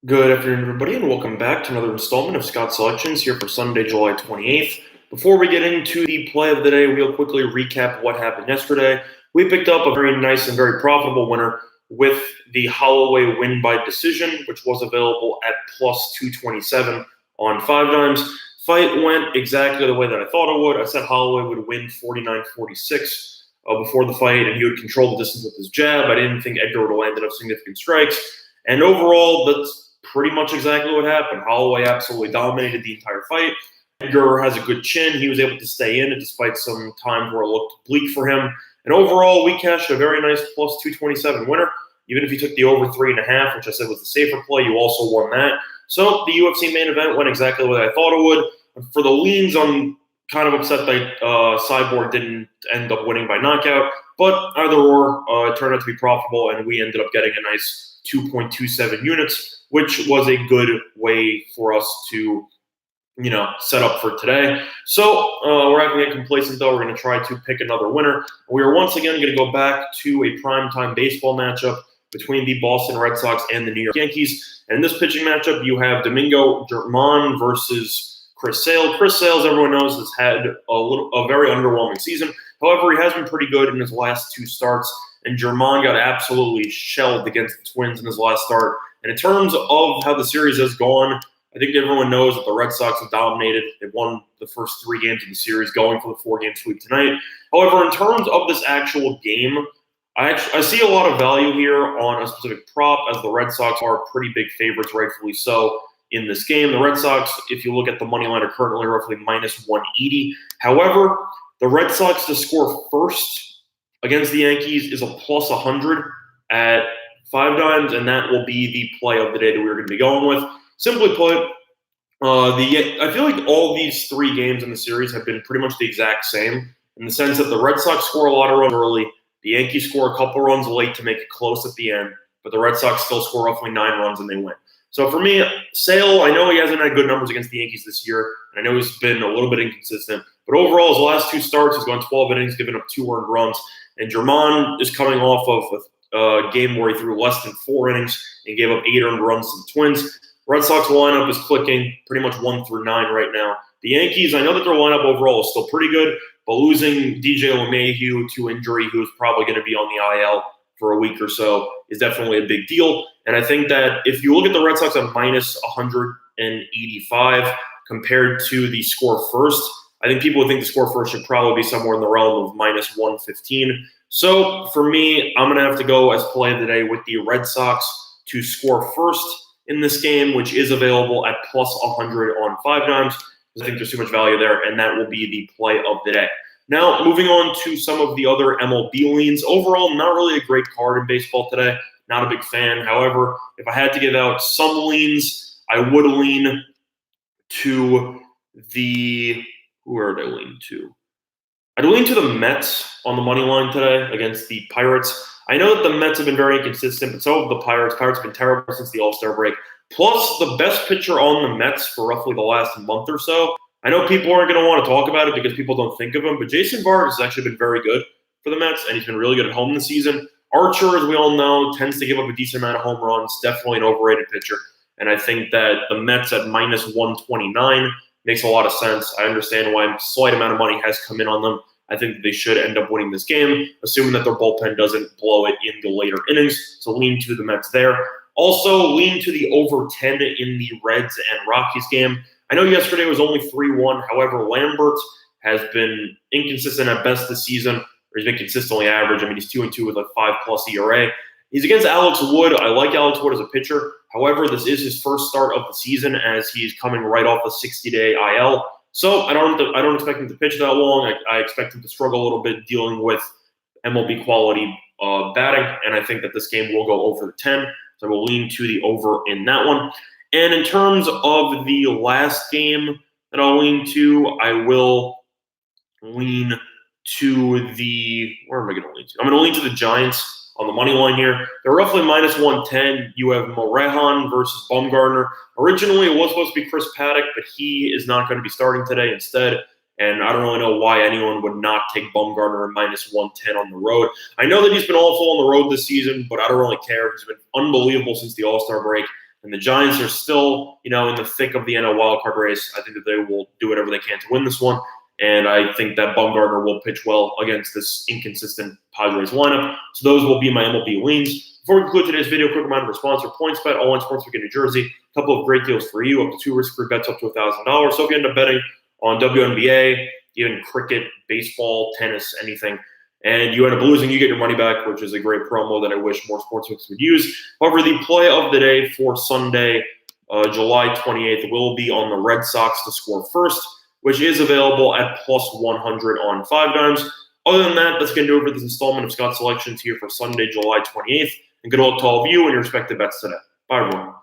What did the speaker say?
Good afternoon, everybody, and welcome back to another installment of Scott Selections here for Sunday, July 28th. Before we get into the play of the day, we'll quickly recap what happened yesterday. We picked up a very nice and very profitable winner with the Holloway win by decision, which was available at plus 227 on 5 dimes. Fight went exactly the way that I thought it would. I said Holloway would win 49-46 before the fight, and he would control the distance with his jab. I didn't think Edgar would have landed up significant strikes. And overall, that's pretty much exactly what happened. Holloway absolutely dominated the entire fight. Edgar has a good chin. He was able to stay in it despite some times where it looked bleak for him. And overall, we cashed a very nice plus 227 winner. Even if you took the over 3.5, which I said was the safer play, you also won that. So the UFC main event went exactly the way I thought it would. For the leans, I'm kind of upset that Cyborg didn't end up winning by knockout. But either or, it turned out to be profitable, and we ended up getting a nice 2.27 units, which was a good way for us to, set up for today. So we're not going to get complacent, though. We're going to try to pick another winner. We are once again going to go back to a primetime baseball matchup between the Boston Red Sox and the New York Yankees. And in this pitching matchup, you have Domingo Germán versus Chris Sale. Chris Sales, everyone knows, has had a very underwhelming season. However, he has been pretty good in his last two starts, and Germán got absolutely shelled against the Twins in his last start. And in terms of how the series has gone, I think everyone knows that the Red Sox have dominated. They've won the first 3 games of the series, going for the 4-game sweep tonight. However, in terms of this actual game, I see a lot of value here on a specific prop, as the Red Sox are pretty big favorites, rightfully so, in this game. The Red Sox, if you look at the money line, are currently roughly minus 180. However, the Red Sox to score first against the Yankees is a plus 100 at 5 dimes, and that will be the play of the day that we're going to be going with. Simply put, I feel like all these 3 games in the series have been pretty much the exact same, in the sense that the Red Sox score a lot of runs early, the Yankees score a couple runs late to make it close at the end, but the Red Sox still score roughly 9 runs and they win. So for me, Sale, I know he hasn't had good numbers against the Yankees this year, and I know he's been a little bit inconsistent, but overall, his last 2 starts, he's gone 12 innings, giving up 2 earned runs, and Germán is coming off of a game where he threw less than 4 innings and gave up 8 earned runs to the Twins. Red Sox lineup is clicking pretty much 1 through 9 right now. The Yankees, I know that their lineup overall is still pretty good, but losing DJ LeMahieu to injury, who's probably going to be on the IL for a week or so, is definitely a big deal. And I think that if you look at the Red Sox at minus 185 compared to the score first, I think people would think the score first should probably be somewhere in the realm of minus 115. So for me, I'm going to have to go as play of the day with the Red Sox to score first in this game, which is available at plus 100 on 5 dimes. I think there's too much value there, and that will be the play of the day. Now, moving on to some of the other MLB leans. Overall, not really a great card in baseball today. Not a big fan. However, if I had to give out some leans, I would lean to the – who would I lean to? I'd lean to the Mets on the money line today against the Pirates. I know that the Mets have been very inconsistent, but so have the Pirates. Pirates have been terrible since the All-Star break. Plus, the best pitcher on the Mets for roughly the last month or so. I know people aren't going to want to talk about it because people don't think of him, but Jason Vargas has actually been very good for the Mets, and he's been really good at home this season. Archer, as we all know, tends to give up a decent amount of home runs. Definitely an overrated pitcher. And I think that the Mets at minus 129 makes a lot of sense. I understand why a slight amount of money has come in on them. I think they should end up winning this game, assuming that their bullpen doesn't blow it in the later innings. So lean to the Mets there. Also, lean to the over 10 in the Reds and Rockies game. I know yesterday was only 3-1. However, Lambert has been inconsistent at best this season, or he's been consistently average. I mean, he's 2-2 with a 5+ ERA. He's against Alex Wood. I like Alex Wood as a pitcher. However, this is his first start of the season, as he's coming right off a 60-day IL. So I don't expect him to pitch that long. I expect him to struggle a little bit dealing with MLB quality batting, and I think that this game will go over the 10. So I will lean to the over in that one. And in terms of the last game that I'll lean to, I will lean to the – where am I going to lean to? I'm going to lean to the Giants on the money line here. They're roughly minus 110. You have Morejon versus Bumgarner. Originally, it was supposed to be Chris Paddock, but he is not going to be starting today instead. And I don't really know why anyone would not take Bumgarner at minus 110 on the road. I know that he's been awful on the road this season, but I don't really care. He's been unbelievable since the All-Star break. And the Giants are still, in the thick of the NL wildcard race. I think that they will do whatever they can to win this one. And I think that Bumgarner will pitch well against this inconsistent Padres lineup. So those will be my MLB leans. Before we conclude today's video, quick reminder of our sponsor, PointsBet, all-in sportsbook in New Jersey. A couple of great deals for you, up to 2 risk-free bets up to $1,000. So if you end up betting on WNBA, even cricket, baseball, tennis, anything, and you end up losing, you get your money back, which is a great promo that I wish more sportsbooks would use. However, the play of the day for Sunday, July 28th, will be on the Red Sox to score first, which is available at plus 100 on 5 dimes. Other than that, that's going to do it for this installment of Scott Selections here for Sunday, July 28th. And good luck to all of you and your respective bets today. Bye, everyone.